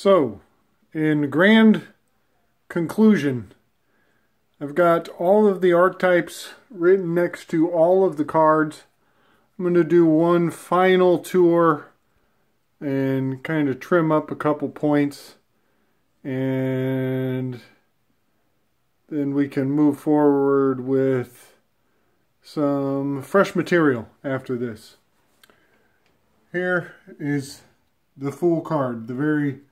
So, in grand conclusion, I've got all of the archetypes written next to all of the cards. I'm going to do one final tour and kind of trim up a couple points, and then we can move forward with some fresh material after this. Here is the full card, the very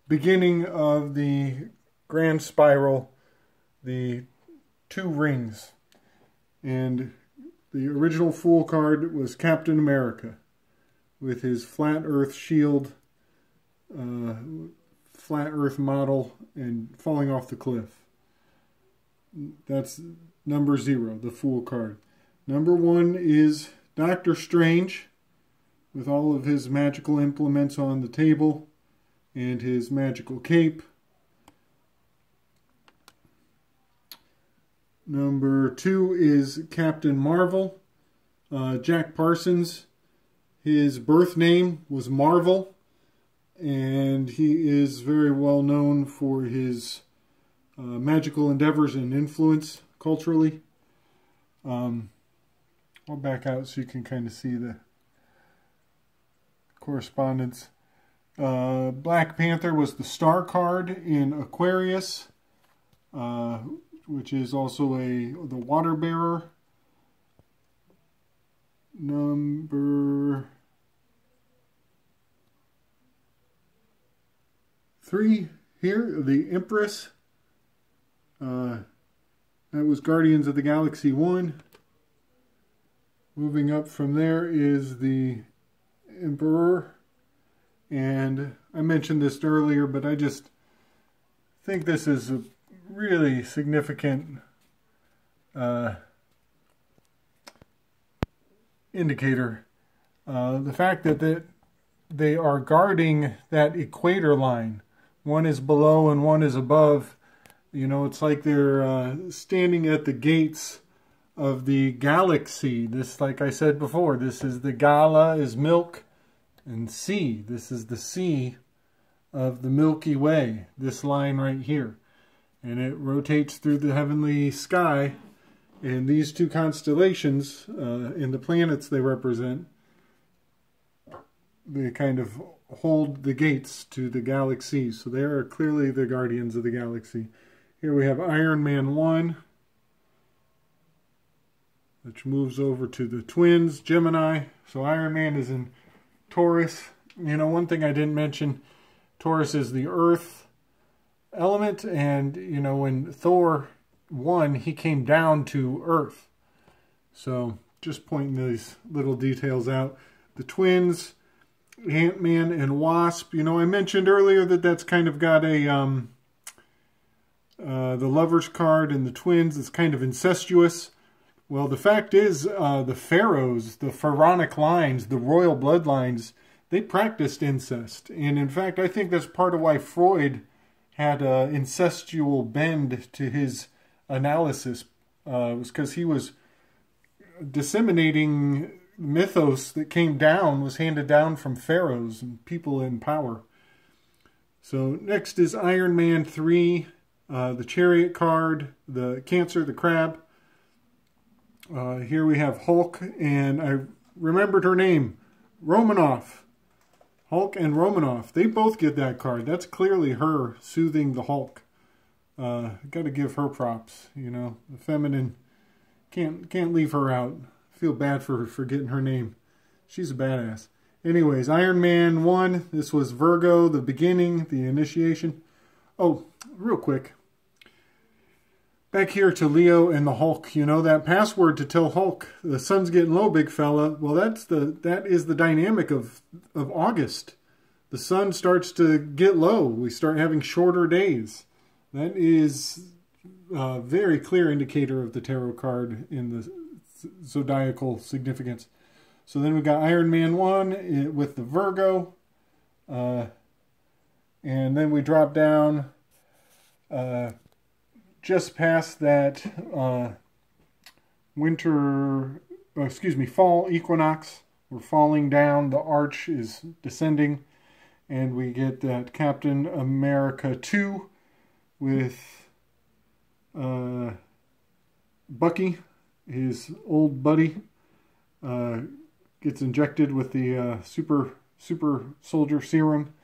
beginning of the grand spiral, the two rings. And the original full card was Captain America with his flat earth shield, flat earth model, and falling off the cliff. That's number 0, the full card. Number 1 is Doctor Strange with all of his magical implements on the table and his magical cape. Number 2 is Captain Marvel, Jack Parsons. His birth name was Marvel, and he is very well known for his magical endeavors and influence culturally. I'll back out so you can kind of see the correspondence. Black Panther was the star card in Aquarius, which is also the water bearer. Number 3 here, the Empress. That was Guardians of the Galaxy 1. Moving up from there is the Emperor. And I mentioned this earlier, but I just think this is a really significant indicator. The fact that they are guarding that equator line. One is below and one is above. You know, it's like they're standing at the gates of the galaxy. This, like I said before, this is the gala is milk, and sea. This is the sea of the Milky Way, this line right here. And it rotates through the heavenly sky, and these two constellations, and the planets they represent, they kind of hold the gates to the galaxy. So they are clearly the guardians of the galaxy. Here we have Iron Man 1, which moves over to the twins, Gemini. So Iron Man is in Taurus. You know, one thing I didn't mention, Taurus is the earth element, and you know, when Thor won, he came down to earth. So just pointing these little details out. The twins, Ant-Man and Wasp. You know, I mentioned earlier that that's kind of got a the Lover's card, and the twins is kind of incestuous. Well, the fact is, the pharaohs, the pharaonic lines, the royal bloodlines, they practiced incest. And in fact, I think that's part of why Freud had an incestual bend to his analysis. Was because he was disseminating mythos that came down, was handed down from pharaohs and people in power. So next is Iron Man 3, the Chariot card, the Cancer, the Crab. Here we have Hulk, and I remembered her name, Romanoff. Hulk and Romanoff, they both get that card. That's clearly her soothing the Hulk. Got to give her props, you know. The feminine, can't leave her out. Feel bad for forgetting her name. She's a badass. Anyways, Iron Man 1, this was Virgo, the beginning, the initiation. Oh, real quick. Back here to Leo and the Hulk, you know, that password to tell Hulk the sun's getting low, big fella. Well, that is the dynamic of August. The sun starts to get low. We start having shorter days. That is a very clear indicator of the tarot card in the zodiacal significance. So then we got Iron Man 1 with the Virgo, and then we drop down just past that fall equinox. We're falling down, the arch is descending, And we get that Captain America 2 with Bucky, his old buddy, gets injected with the super soldier serum,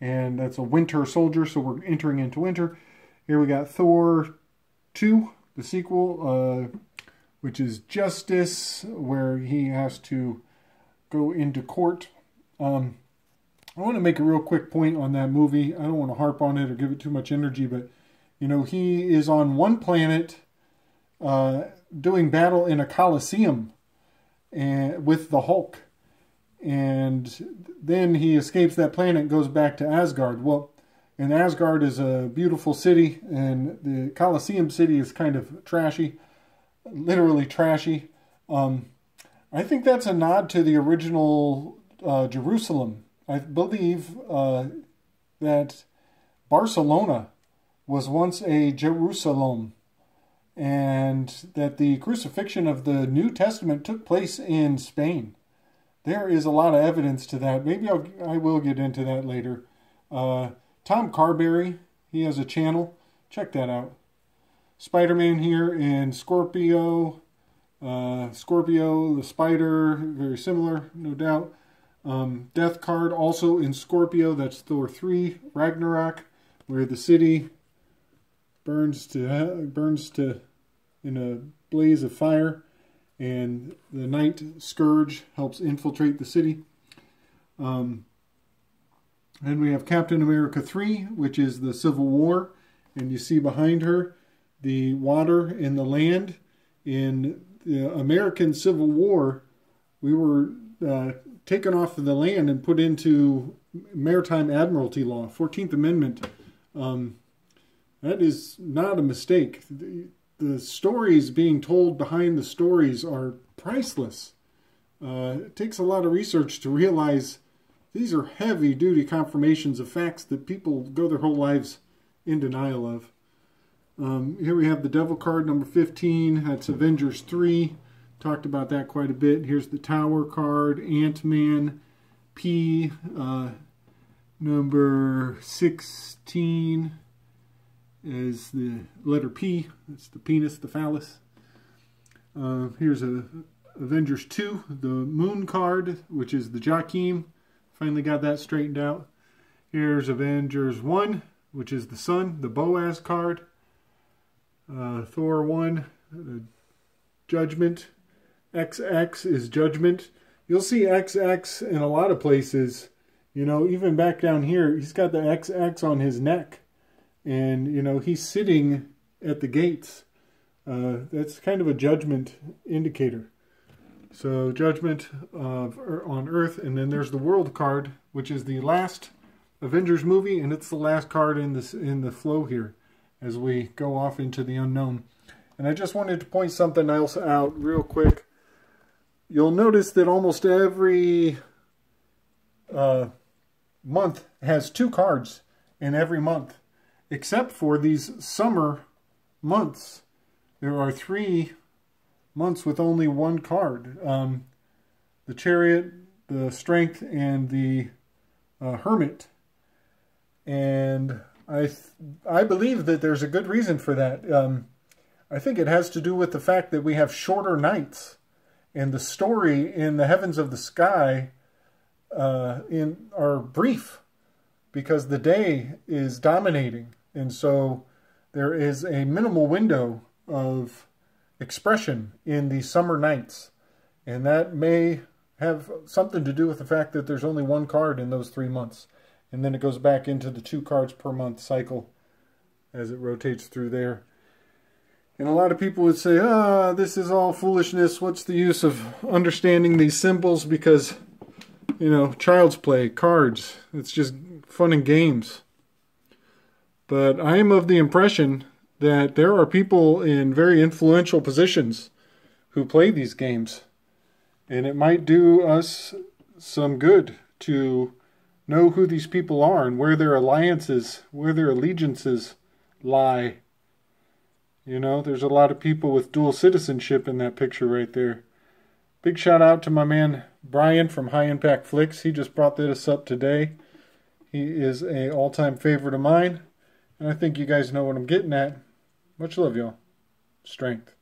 and that's a winter soldier, so we're entering into winter. Here we got Thor 2, the sequel, which is Justice, where he has to go into court. I want to make a real quick point on that movie. I don't want to harp on it or give it too much energy, but you know, he is on one planet doing battle in a coliseum with the Hulk. And then he escapes that planet and goes back to Asgard. Well, and Asgard is a beautiful city, and the Coliseum city is kind of trashy, literally trashy. I think that's a nod to the original Jerusalem. I believe that Barcelona was once a Jerusalem, and that the crucifixion of the New Testament took place in Spain. There is a lot of evidence to that. Maybe I will get into that later. Tom Carberry, he has a channel. Check that out. Spider-Man here in Scorpio. Scorpio, the spider, very similar, no doubt. Death Card also in Scorpio. That's Thor 3, Ragnarok, where the city burns to in a blaze of fire. And the Night Scourge helps infiltrate the city. And we have Captain America 3, which is the Civil War. And you see behind her the water and the land. In the American Civil War, we were taken off of the land and put into maritime admiralty law, 14th Amendment. That is not a mistake. The stories being told behind the stories are priceless. It takes a lot of research to realize these are heavy-duty confirmations of facts that people go their whole lives in denial of. Here we have the Devil card, number 15. That's Avengers 3. Talked about that quite a bit. Here's the Tower card, Ant-Man, P, number 16. Is the letter P. That's the penis, the phallus. Here's Avengers 2, the Moon card, which is the Joachim. Finally got that straightened out. Here's Avengers 1, which is the Sun, the Boaz card. Thor 1, Judgment. XX is Judgment. You'll see XX in a lot of places. You know, even back down here, he's got the XX on his neck. And, you know, he's sitting at the gates. That's kind of a judgment indicator. So, judgment on Earth. And then there's the World card, which is the last Avengers movie. And it's the last card in the flow here as we go off into the unknown. And I just wanted to point something else out real quick. You'll notice that almost every month has 2 cards in every month. Except for these summer months. There are 3 months with only 1 card. The Chariot, the Strength, and the Hermit. And I believe that there's a good reason for that. I think it has to do with the fact that we have shorter nights. And the story in the heavens of the sky are brief. Because the day is dominating. And so there is a minimal window of expression in the summer nights. And that may have something to do with the fact that there's only 1 card in those 3 months. And then it goes back into the 2 cards per month cycle as it rotates through there. And a lot of people would say, this is all foolishness. What's the use of understanding these symbols? Because, you know, child's play, cards. It's just fun and games. But I am of the impression that there are people in very influential positions who play these games. And it might do us some good to know who these people are and where their alliances, where their allegiances lie. You know, there's a lot of people with dual citizenship in that picture right there. Big shout out to my man Brian from High Impact Flicks. He just brought this up today. He is a all-time favorite of mine, and I think you guys know what I'm getting at. Much love, y'all. Strength.